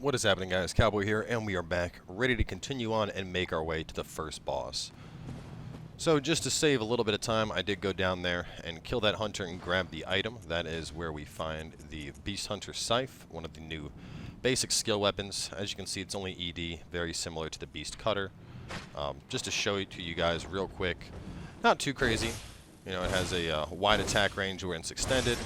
What is happening, guys? Cowboy here, and we are back, ready to continue on and make our way to the first boss. So, just to save a little bit of time, I did go down there and kill that hunter and grab the item. That is where we find the Beast Hunter Scythe, one of the new basic skill weapons. As you can see, it's only ED, very similar to the Beast Cutter. Just to show it to you guys real quick, not too crazy. You know, it has a wide attack range when it's extended,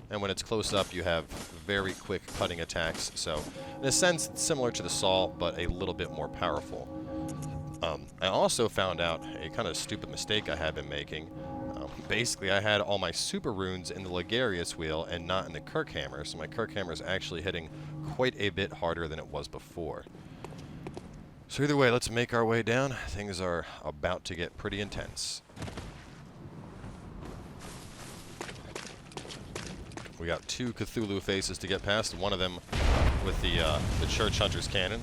and when it's close up, you have very quick cutting attacks. So, in a sense, it's similar to the Saw, but a little bit more powerful. I also found out a kind of stupid mistake I had been making. Basically, I had all my super runes in the Ligarius wheel and not in the Kirkhammer, so my Kirkhammer is actually hitting quite a bit harder than it was before. So either way, let's make our way down. Things are about to get pretty intense. We got 2 Cthulhu faces to get past, one of them with the Church Hunter's Cannon.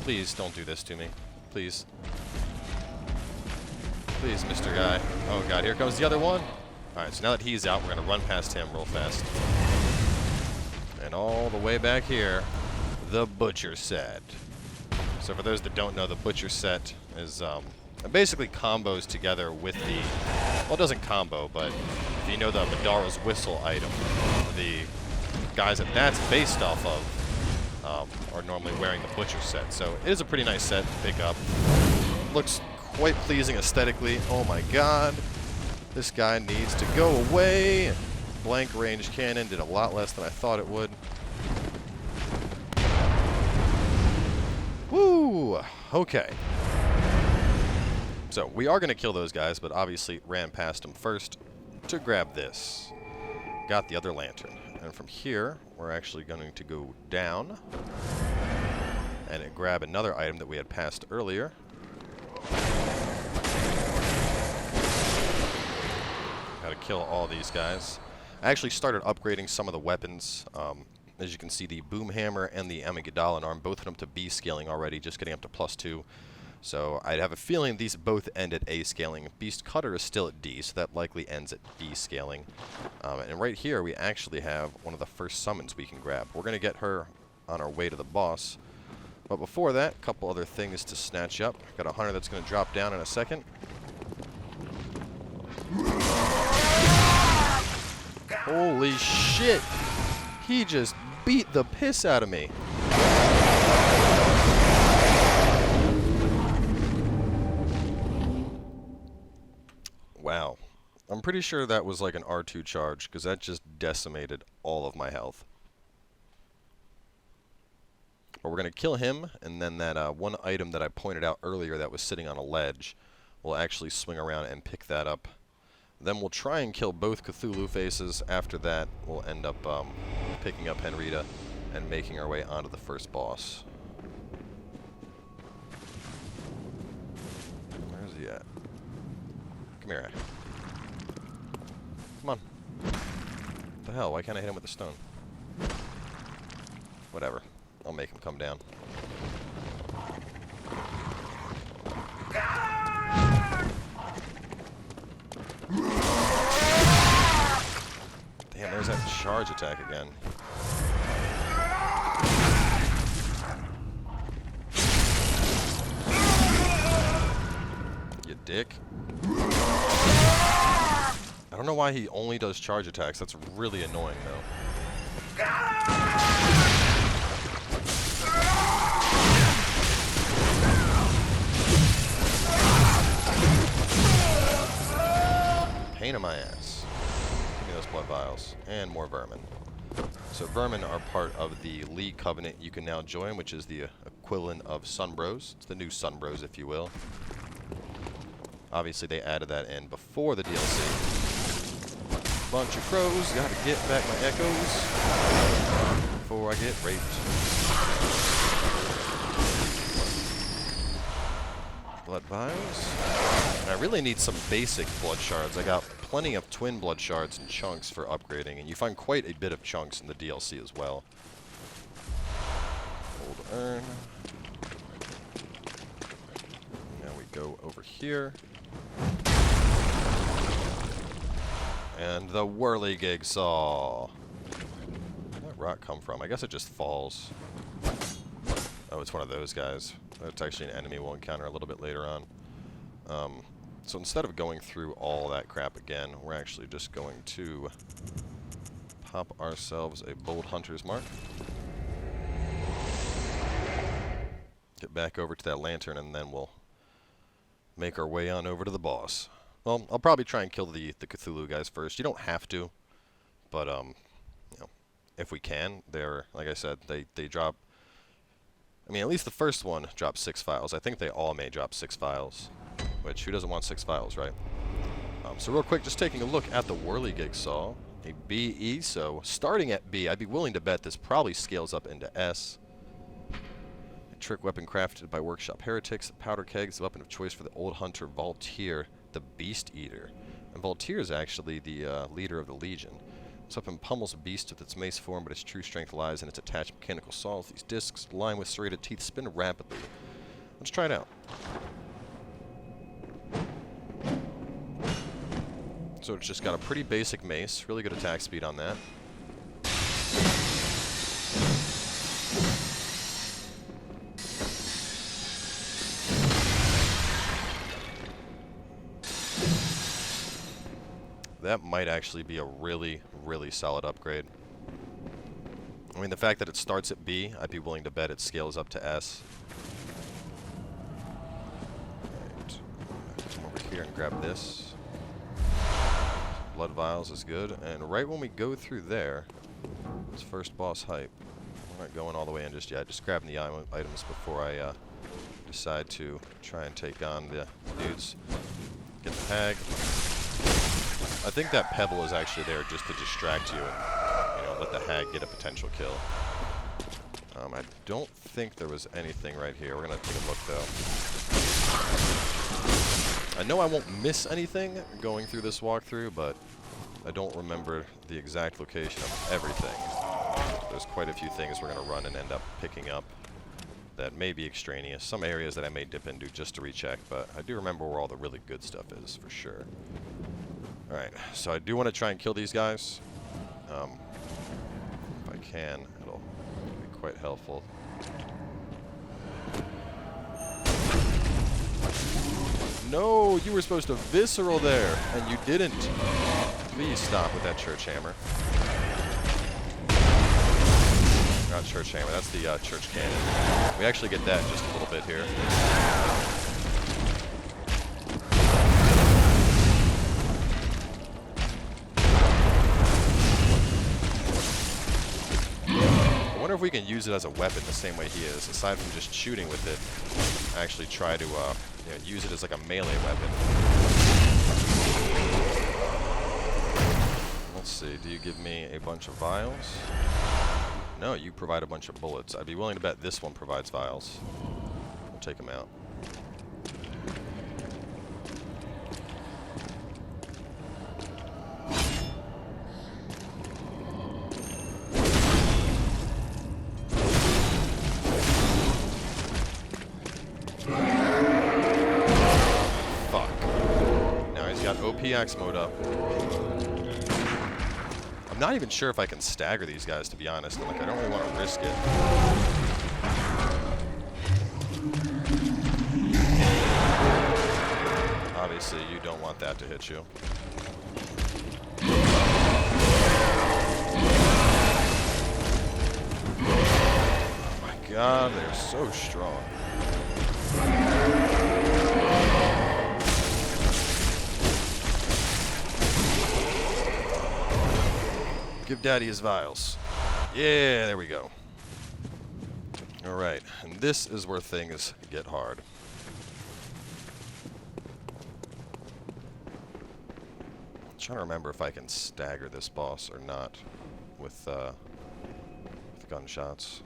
Please don't do this to me. Please. Please, Mr. Guy. Oh god, here comes the other one. Alright, so now that he's out, we're going to run past him real fast. And all the way back here, the Butcher Set. So for those that don't know, the Butcher Set is it basically combos together with the... Well, it doesn't combo, but if you know the Madara's Whistle item, the guys that that's based off of are normally wearing the Butcher Set. So it is a pretty nice set to pick up. Looks quite pleasing aesthetically. Oh my god. This guy needs to go away. Blank range cannon did a lot less than I thought it would. Woo! Okay. So, we are going to kill those guys, but obviously ran past them first to grab this. Got the other lantern. And from here, we're actually going to go down and grab another item that we had passed earlier. Got to kill all these guys. I actually started upgrading some of the weapons. As you can see, the Boom Hammer and the Amygdallan Arm both hit up to B scaling already, just getting up to +2. So I have a feeling these both end at A scaling. Beast Cutter is still at D, so that likely ends at B scaling. And right here we actually have one of the first summons we can grab. We're going to get her on our way to the boss. But before that, a couple other things to snatch up. Got a hunter that's going to drop down in a second. Holy shit! He just beat the piss out of me. Wow. I'm pretty sure that was like an R2 charge, because that just decimated all of my health. But we're going to kill him, and then that one item that I pointed out earlier that was sitting on a ledge, we'll actually swing around and pick that up. Then we'll try and kill both Cthulhu faces. After that, we'll end up picking up Henrita and making our way onto the first boss. Where's he at? Come here. Come on. What the hell? Why can't I hit him with the stone? Whatever. I'll make him come down. Damn, there's that charge attack again. You dick. I don't know why he only does charge attacks. That's really annoying, though. Pain in my ass. Give me those blood vials. And more vermin. So vermin are part of the League Covenant you can now join, which is the equivalent of Sunbros. It's the new Sunbros, if you will. Obviously, they added that in before the DLC. Bunch of crows. Gotta get back my echoes before I get raped. Blood vials. And I really need some basic blood shards. I got plenty of twin blood shards and chunks for upgrading, and you find quite a bit of chunks in the DLC as well. Old urn. Now we go over here. And the whirligig saw. rock come from? I guess it just falls. Oh, it's one of those guys. That's actually an enemy we'll encounter a little bit later on. So instead of going through all that crap again, we're actually just going to pop ourselves a bold hunter's mark. Get back over to that lantern, and then we'll make our way on over to the boss. Well, I'll probably try and kill the Cthulhu guys first. You don't have to, but you know, if we can, they're, like I said, they drop. I mean, at least the first one drops 6 files. I think they all may drop 6 files, which who doesn't want 6 files, right? So real quick, just taking a look at the Whirligig Saw, a BE. So starting at B, I'd be willing to bet this probably scales up into S. A trick weapon crafted by Workshop Heretics. The powder keg is the weapon of choice for the old hunter Voltaire, the Beast Eater. And Voltaire is actually the leader of the Legion. This weapon pummels a beast with its mace form, but its true strength lies in its attached mechanical saws. These discs, lined with serrated teeth, spin rapidly. Let's try it out. So it's just got a pretty basic mace, really good attack speed on that. That might actually be a really, really solid upgrade. I mean, the fact that it starts at B, I'd be willing to bet it scales up to S. Right. Come over here and grab this. Blood vials is good, and right when we go through there, it's first boss hype. We're not going all the way in just yet, just grabbing the items before I decide to try and take on the dudes. Get the hag. I think that pebble is actually there just to distract you and, you know, let the hag get a potential kill. I don't think there was anything right here. We're gonna take a look though. I know I won't miss anything going through this walkthrough, but I don't remember the exact location of everything. There's quite a few things we're going to run and end up picking up that may be extraneous. Some areas that I may dip into just to recheck, but I do remember where all the really good stuff is, for sure. Alright, so I do want to try and kill these guys. If I can, it'll be quite helpful. No, you were supposed to visceral there, and you didn't. Please stop with that church hammer. Not church hammer, that's the church cannon. We actually get that in just a little bit here. I wonder if we can use it as a weapon the same way he is, aside from just shooting with it. Actually try to you know, use it as like a melee weapon. Let's see, do you give me a bunch of vials? No, you provide a bunch of bullets. I'd be willing to bet this one provides vials. We'll take them out. Axe mode up. I'm not even sure if I can stagger these guys, to be honest. Like, I don't really want to risk it. Obviously, you don't want that to hit you. Oh my god, they're so strong. Give Daddy his vials. Yeah, there we go. Alright, and this is where things get hard. I'm trying to remember if I can stagger this boss or not with gunshots.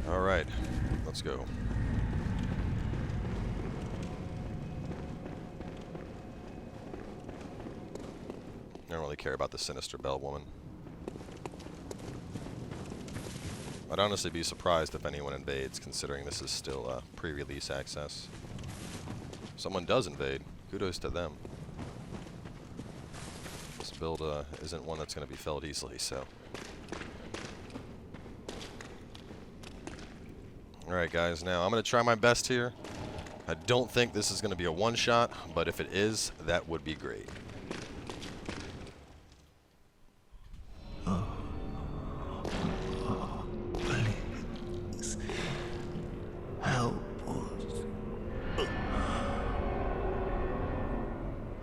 Alright, let's go. I don't really care about the Sinister Bell woman. I'd honestly be surprised if anyone invades, considering this is still pre-release access. If someone does invade, kudos to them. This build isn't one that's going to be felled easily, so. Alright guys, now I'm going to try my best here. I don't think this is going to be a one-shot, but if it is, that would be great. Please, help us.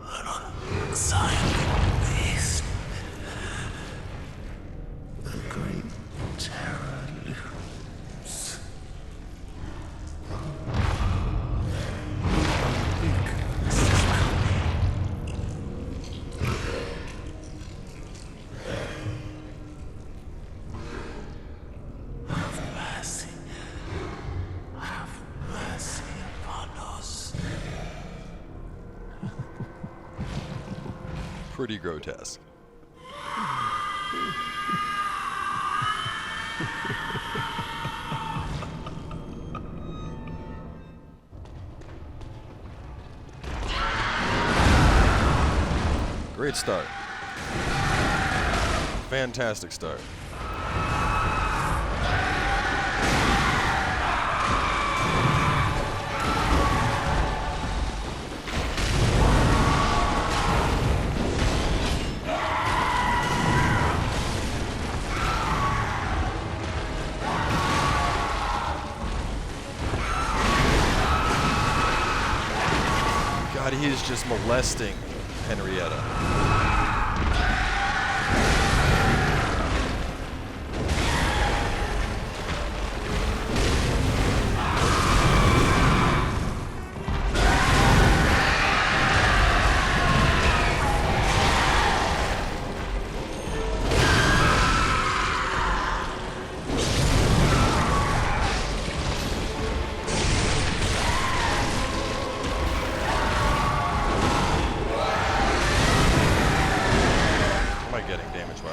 An silent beast. The great terror looms. Pretty grotesque. Great start. Fantastic start. God, he is just molesting Henrietta.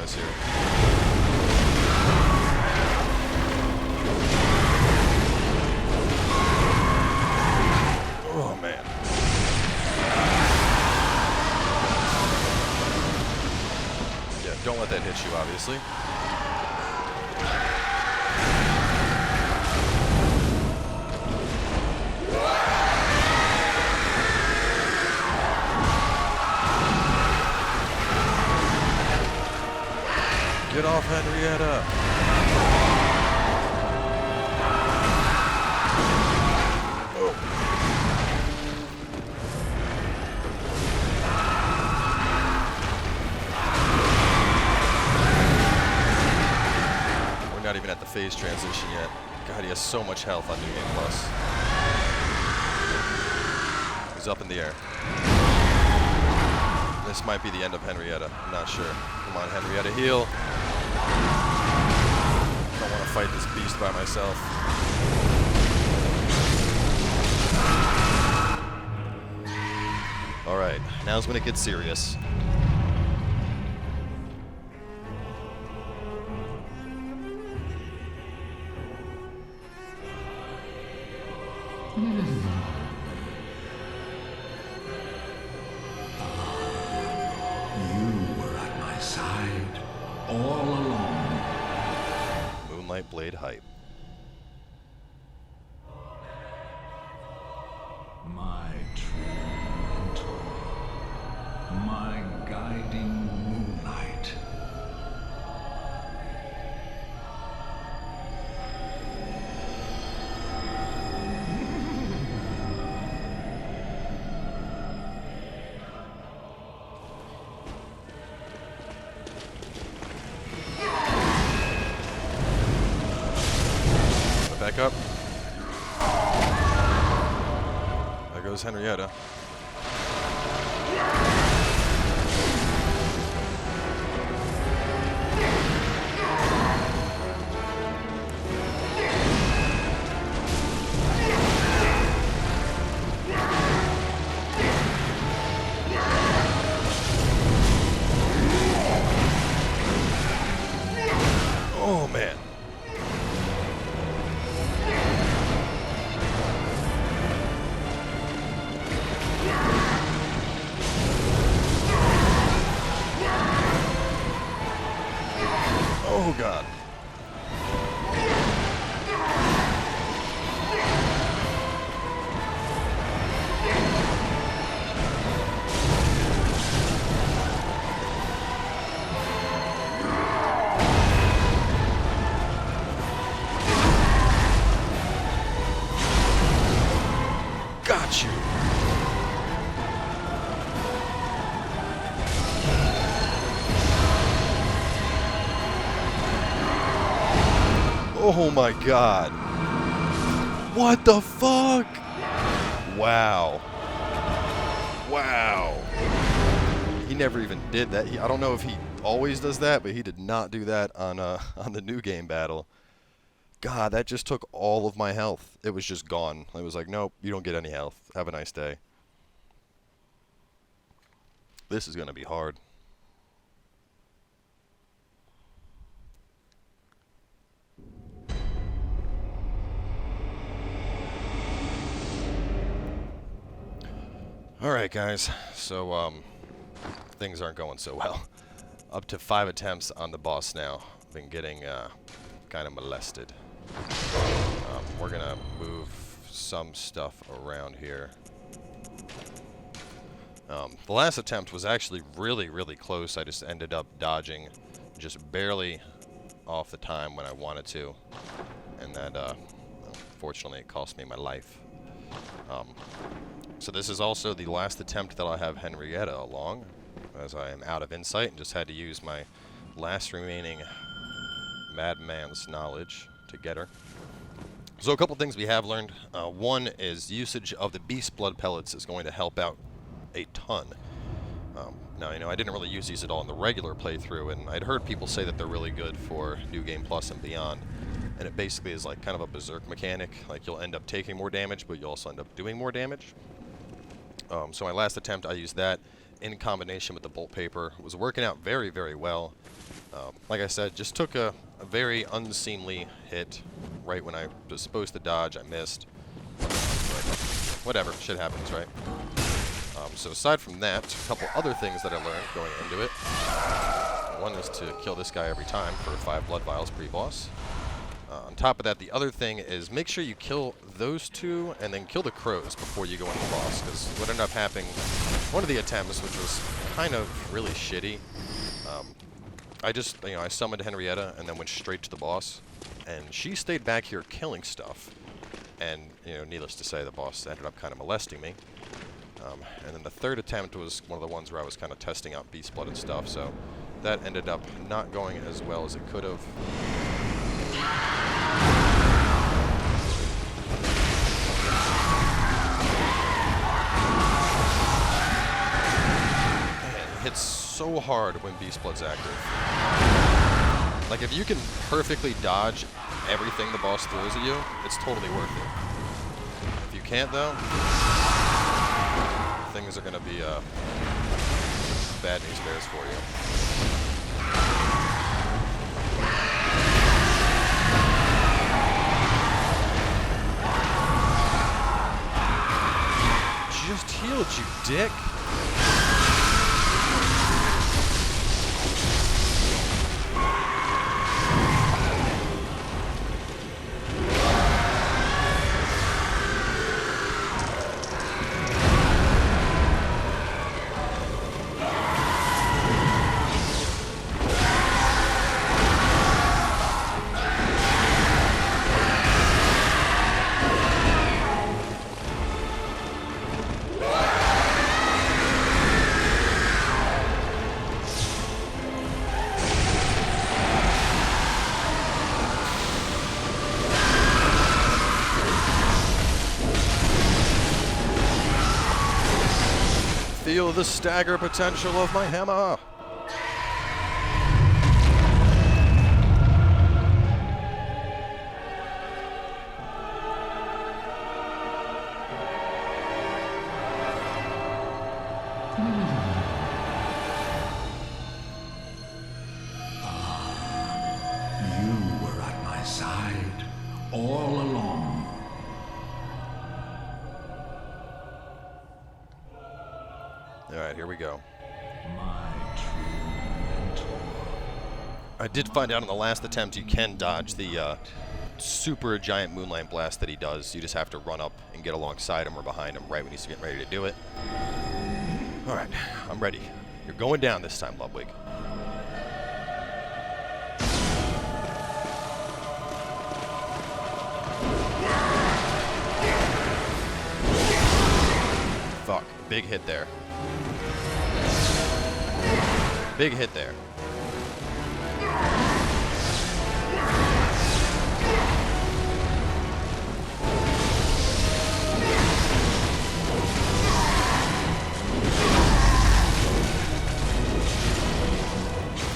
Here. Oh man. Yeah, don't let that hit you, obviously. Get off Henrietta! Oh. We're not even at the phase transition yet. God, he has so much health on New Game Plus. He's up in the air. This might be the end of Henrietta. I'm not sure. Come on, Henrietta, heal. I don't want to fight this beast by myself. Alright, now's when it gets serious. All along. Moonlight Blade hype. My true mentor. My guiding moonlight. Back up. There goes Henrietta. Oh god. Got you. Oh my god. What the fuck? Wow. Wow. He never even did that. I don't know if he always does that, but he did not do that on the new game battle. God, that just took all of my health. It was just gone. It was like, nope, you don't get any health. Have a nice day. This is going to be hard. Alright guys, so things aren't going so well. Up to 5 attempts on the boss now. Been getting kind of molested. We're gonna move some stuff around here. The last attempt was actually really, really close. I just ended up dodging just barely off the time when I wanted to. And that, unfortunately, it cost me my life. So this is also the last attempt that I'll have Henrietta along, as I am out of insight and just had to use my last remaining madman's knowledge to get her. So a couple things we have learned. One is usage of the beast blood pellets is going to help out a ton. Now, you know, I didn't really use these at all in the regular playthrough, and I'd heard people say that they're really good for New Game Plus and beyond. And it basically is like kind of a berserk mechanic. Like, you'll end up taking more damage, but you'll also end up doing more damage. So my last attempt, I used that in combination with the bolt paper. It was working out very, very well. Like I said, just took a very unseemly hit right when I was supposed to dodge. I missed. But whatever, shit happens, right? So aside from that, a couple other things that I learned going into it. One is to kill this guy every time for 5 blood vials pre-boss. On top of that, the other thing is make sure you kill those two and then kill the crows before you go into the boss, because what ended up happening, one of the attempts, which was kind of really shitty, I just, you know, I summoned Henrietta and then went straight to the boss, and she stayed back here killing stuff, and, you know, needless to say, the boss ended up kind of molesting me. And then the third attempt was one of the ones where I was kind of testing out beast blood and stuff, so that ended up not going as well as it could have. Man, it hits so hard when beast blood's active. Like, if you can perfectly dodge everything the boss throws at you, it's totally worth it. If you can't, though, things are going to be bad news bears for you. Just healed you, dick. Feel the stagger potential of my hammer. You were at my side all along. All right, here we go. My true mentor. I did find out on the last attempt you can dodge the super giant moonlight blast that he does. You just have to run up and get alongside him or behind him right when he's getting ready to do it. Alright, I'm ready. You're going down this time, Ludwig. Fuck, big hit there. Big hit there.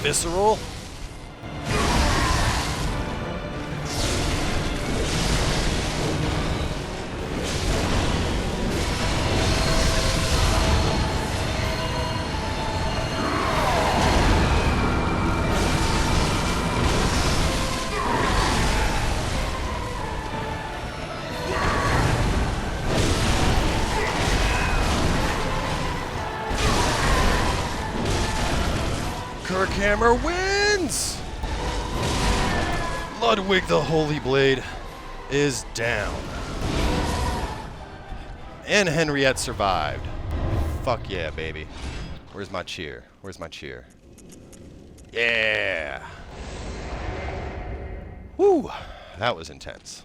Visceral. Hammer wins! Ludwig the Holy Blade is down. And Henriette survived. Fuck yeah, baby. Where's my cheer? Where's my cheer? Yeah! Woo! That was intense.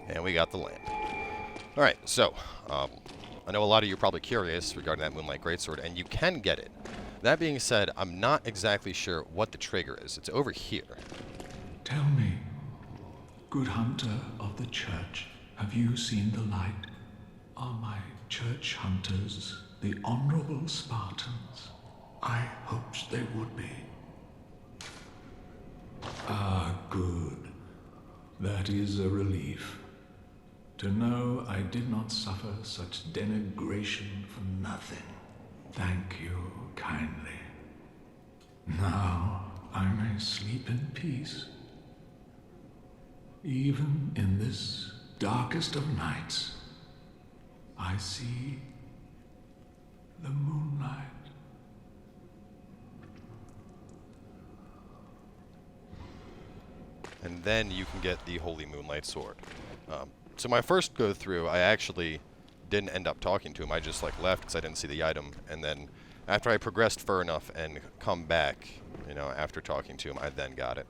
And we got the lamp. Alright, so, I know a lot of you are probably curious regarding that Moonlight Greatsword, and you can get it. That being said, I'm not exactly sure what the trigger is. It's over here. Tell me, good hunter of the church, have you seen the light? Are my church hunters the honorable Spartans? I hoped they would be. Ah, good. That is a relief. To know I did not suffer such denigration for nothing. Thank you kindly. Now I may sleep in peace. Even in this darkest of nights, I see the moonlight. And then you can get the Holy Moonlight Sword. So my first go through, I actually didn't end up talking to him. I just like left because I didn't see the item. And then after I progressed far enough and come back, you know, after talking to him, I then got it.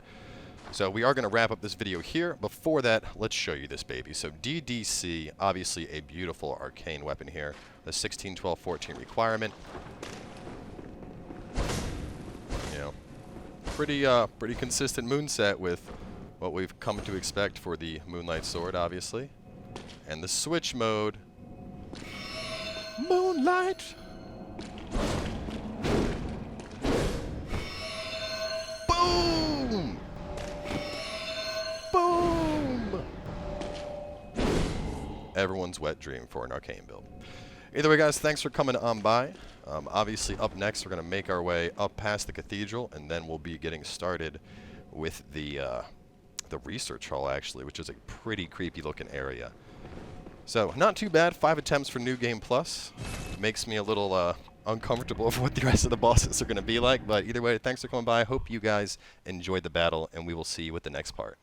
So we are going to wrap up this video here. Before that, let's show you this baby. So DDC, obviously a beautiful arcane weapon here. The 16, 12, 14 requirement. You know, pretty consistent moonset with what we've come to expect for the Moonlight Sword, obviously. And the switch mode. Moonlight! Boom! Boom! Everyone's wet dream for an arcane build. Either way, guys, thanks for coming on by. Obviously, up next, we're going to make our way up past the cathedral, and then we'll be getting started with the research hall, actually, which is a pretty creepy looking area. So, not too bad. 5 attempts for New Game Plus. Makes me a little uncomfortable of what the rest of the bosses are going to be like, but either way, thanks for coming by. Hope you guys enjoyed the battle, and we will see you with the next part.